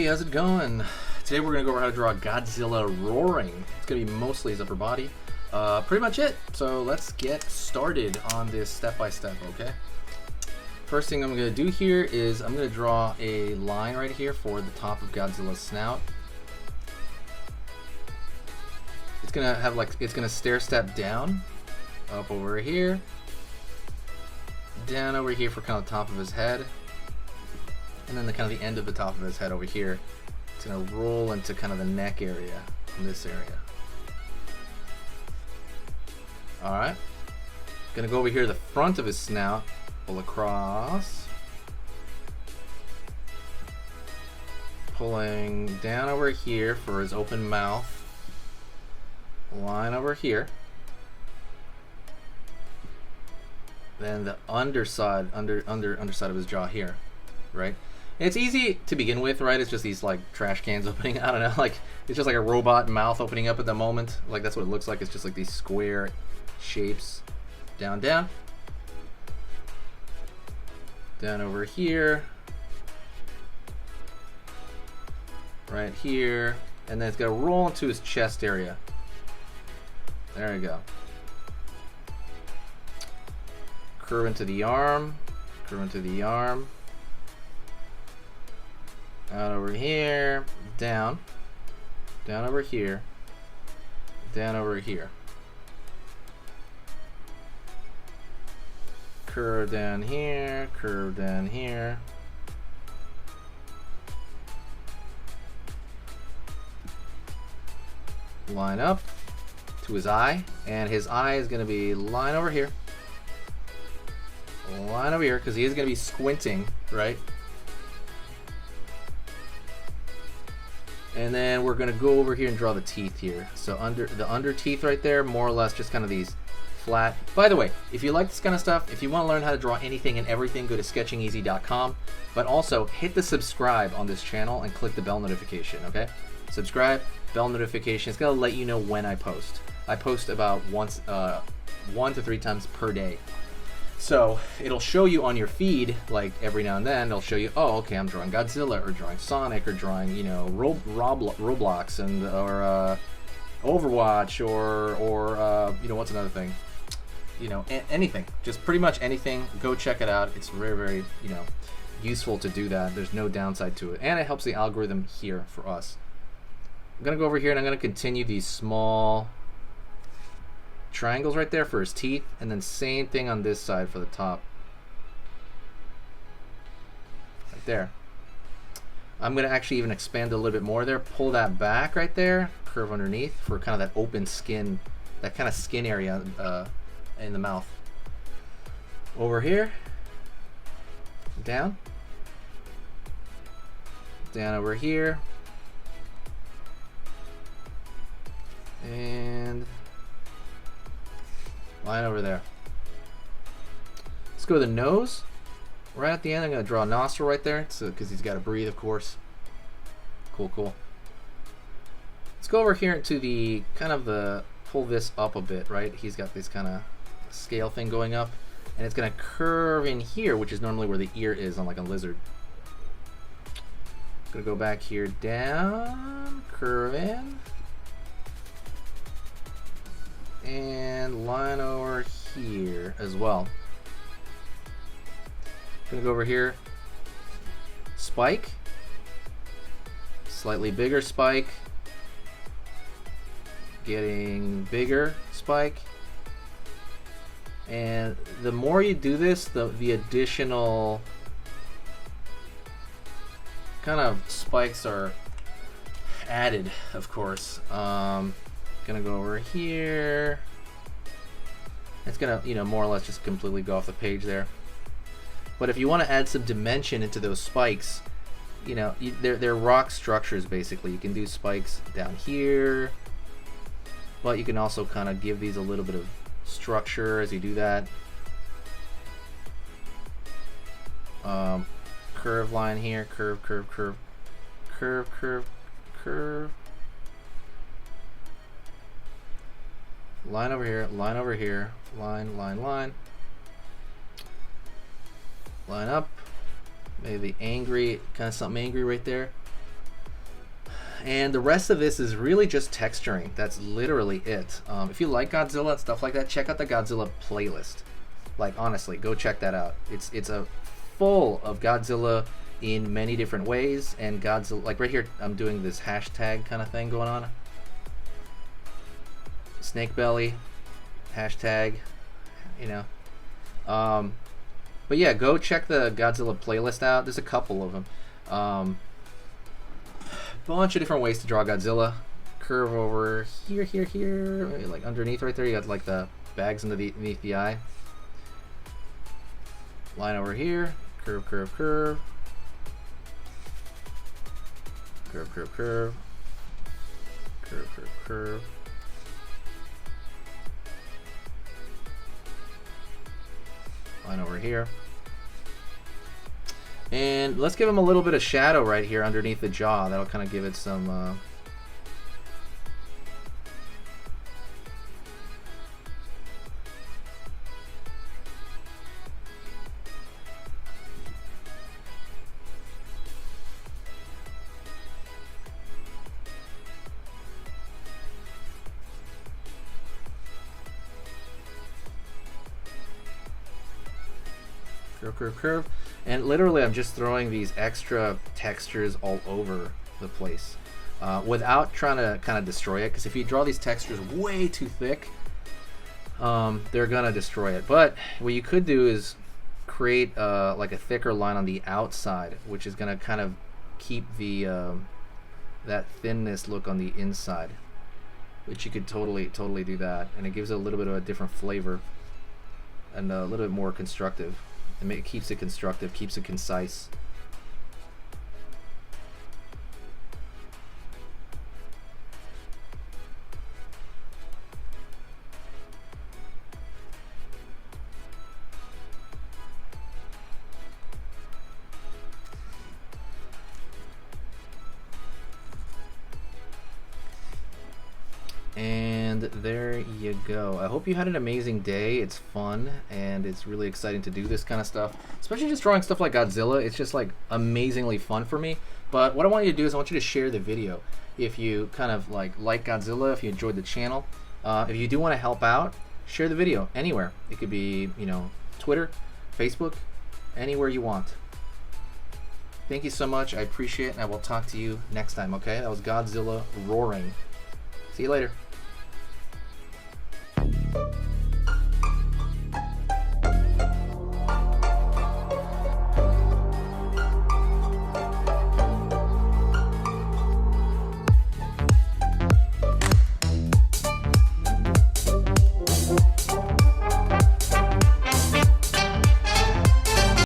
how's it going? Today we're going to go over how to draw Godzilla roaring. It's going to be mostly his upper body. Pretty much it. So let's get started on this step by step, okay? First thing I'm going to do here is I'm going to draw a line right here for the top of Godzilla's snout. It's going to have it's going to stair step down, up over here, down over here for kind of the top of his head, and then the kind of the end of the top of his head over here. It's going to roll into kind of the neck area in this area. Alright. Going to go over here to the front of his snout, pull across, pulling down over here for his open mouth, line over here, then the underside underside of his jaw here, right? And it's easy to begin with, right? It's just these like trash cans opening. I don't know, like it's just like a robot mouth opening up at the moment. Like that's what it looks like. It's just like these square shapes. Down, down. Down over here. Right here. And then it's gonna roll into his chest area. There we go. Curve into the arm. Curve into the arm. Out over here, down over here, down over here. Curve down here, curve down here. Line up to his eye, and his eye is going to be line over here. Line over here, because he is going to be squinting, right? And then we're going to go over here and draw the teeth here. So the under teeth right there, more or less just kind of these flat. By the way, if you like this kind of stuff, if you want to learn how to draw anything and everything, go to sketchingeasy.com. But also hit the subscribe on this channel and click the bell notification, okay? Subscribe, bell notification. It's going to let you know when I post. I post about 1 to 3 times per day. So it'll show you on your feed, like every now and then, it'll show you, oh, okay, I'm drawing Godzilla, or drawing Sonic, or drawing, you know, Roblox, and or Overwatch, or you know, what's another thing? You know, anything, just pretty much anything. Go check it out. It's very, very, you know, useful to do that. There's no downside to it, and it helps the algorithm here for us. I'm gonna go over here and I'm gonna continue these small triangles right there for his teeth, and then same thing on this side for the top. Right there. I'm going to actually even expand a little bit more there. Pull that back right there, curve underneath for kind of that open skin, that kind of skin area in the mouth. Over here. Down. Down over here. And line over there. Let's go to the nose. Right at the end, I'm going to draw a nostril right there, because he's got to breathe, of course. Cool, cool. Let's go over here into the kind of the pull this up a bit, right? He's got this kind of scale thing going up, and it's going to curve in here, which is normally where the ear is on like a lizard. Going to go back here, down, curve in. And line over here as well. Gonna go over here, spike, slightly bigger spike, getting bigger spike, and the more you do this, the additional kind of spikes are added, of course. Gonna go over here. It's gonna, you know, more or less just completely go off the page there. But if you want to add some dimension into those spikes, you know, they're rock structures basically. You can do spikes down here, but you can also kind of give these a little bit of structure as you do that. Curve line here, curve, curve, curve, curve, curve, curve. Line over here, line over here, line, line, line. Line up. Maybe angry, kind of something angry right there. And the rest of this is really just texturing. That's literally it. If you like Godzilla and stuff like that, check out the Godzilla playlist. Like, honestly, go check that out. It's a full of Godzilla in many different ways. And Godzilla, like right here, I'm doing this hashtag kind of thing going on. Snake belly, hashtag, you know. But yeah, go check the Godzilla playlist out. There's a couple of them. Bunch of different ways to draw Godzilla. Curve over here, maybe like underneath right there. You got like the bags underneath the eye. Line over here. Curve, curve, curve. Curve, curve, curve. Curve, curve, curve. Line over here. And let's give him a little bit of shadow right here underneath the jaw. That'll kind of give it some curve, curve, curve. And literally I'm just throwing these extra textures all over the place without trying to kind of destroy it, because if you draw these textures way too thick, they're gonna destroy it. But what you could do is create like a thicker line on the outside, which is gonna kind of keep the that thinness look on the inside, which you could totally do that, and it gives it a little bit of a different flavor and a little bit more constructive. It keeps it constructive, keeps it concise. And there you go. I hope you had an amazing day. It's fun and it's really exciting to do this kind of stuff, especially just drawing stuff like Godzilla. It's just like amazingly fun for me. But what I want you to do is I want you to share the video if you kind of like Godzilla, if you enjoyed the channel. If you do want to help out, share the video anywhere. It could be, you know, Twitter, Facebook, anywhere you want. Thank you so much. I appreciate it, and I will talk to you next time, okay? That was Godzilla roaring. See you later.